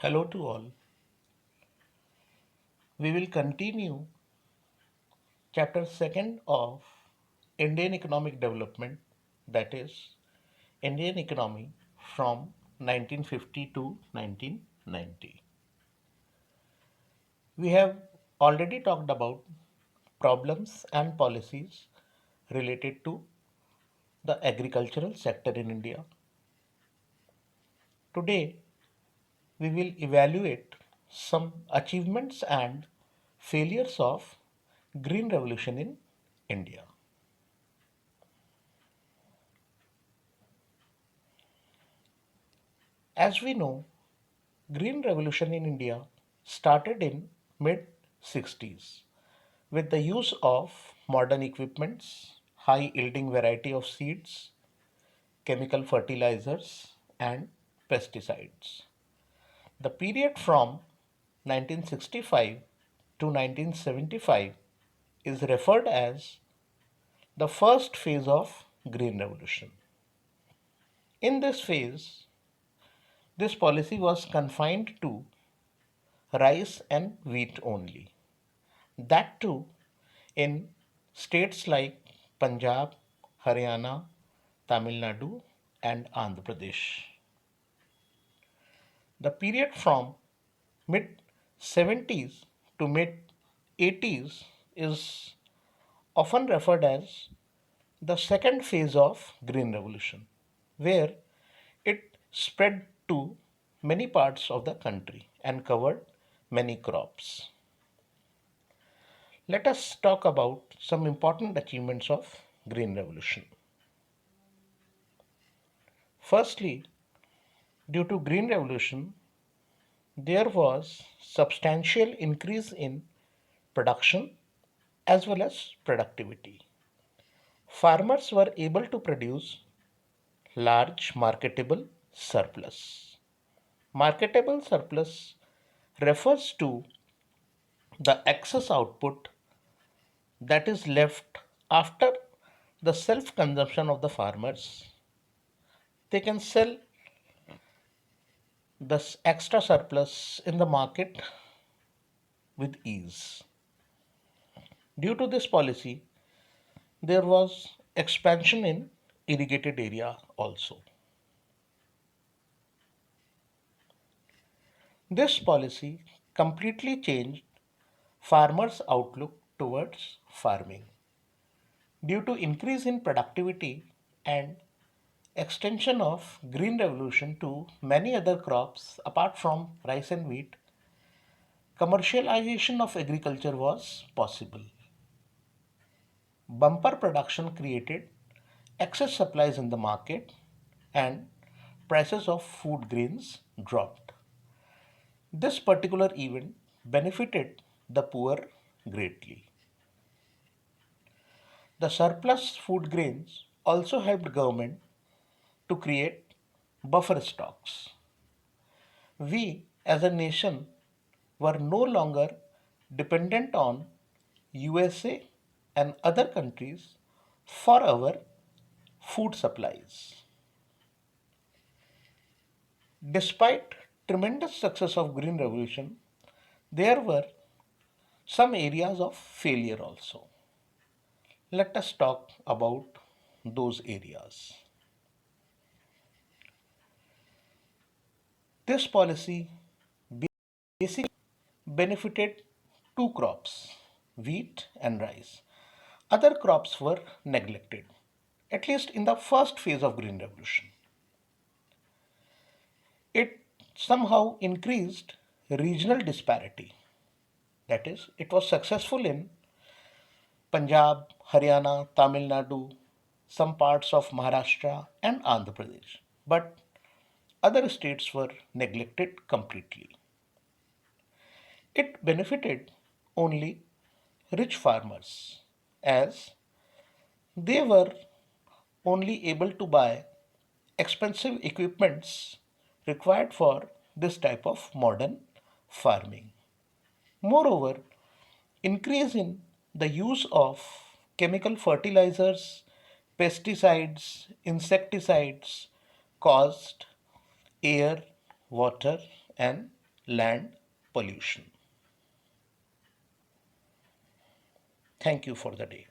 Hello to all. We will continue chapter 2nd of Indian economic development, that is Indian economy from 1950 to 1990. We have already talked about problems and policies related to the agricultural sector in India. Today we will evaluate some achievements and failures of green revolution in India. As we know, Green Revolution in India started in mid 60s with the use of modern equipments, high yielding variety of seeds, chemical fertilizers and pesticides. The period from 1965 to 1975 is referred as the first phase of Green Revolution. In this phase, this policy was confined to rice and wheat only. That too in states like Punjab, Haryana, Tamil Nadu, and Andhra Pradesh. The period from mid 70s to mid 80s is often referred as the second phase of Green Revolution, where it spread to many parts of the country and covered many crops. Let us talk about some important achievements of Green Revolution. Firstly, due to Green Revolution, there was substantial increase in production as well as productivity. Farmers were able to produce large marketable surplus. Marketable surplus refers to the excess output that is left after the self consumption of the farmers. They can sell the extra surplus in the market with ease. Due to this policy, there was expansion in irrigated area also. This policy completely changed farmers' outlook towards farming. Due to increase in productivity and extension of green revolution to many other crops apart from rice and wheat, commercialization of agriculture was possible. Bumper production created excess supplies in the market and prices of food grains dropped. This particular event benefited the poor greatly. The surplus food grains also helped government to create buffer stocks. We as a nation were no longer dependent on USA and other countries for our food supplies. Despite tremendous success of Green Revolution, there were some areas of failure also. Let us talk about those areas. This policy basically benefited two crops, wheat and rice. Other crops were neglected, at least in the first phase of Green Revolution. It somehow increased regional disparity. That is, it was successful in Punjab, Haryana, Tamil Nadu, some parts of Maharashtra and Andhra Pradesh. But other states were neglected completely. It benefited only rich farmers as they were only able to buy expensive equipments required for this type of modern farming. Moreover, increase in the use of chemical fertilizers, pesticides, insecticides caused air, water, and land pollution. Thank you for the day.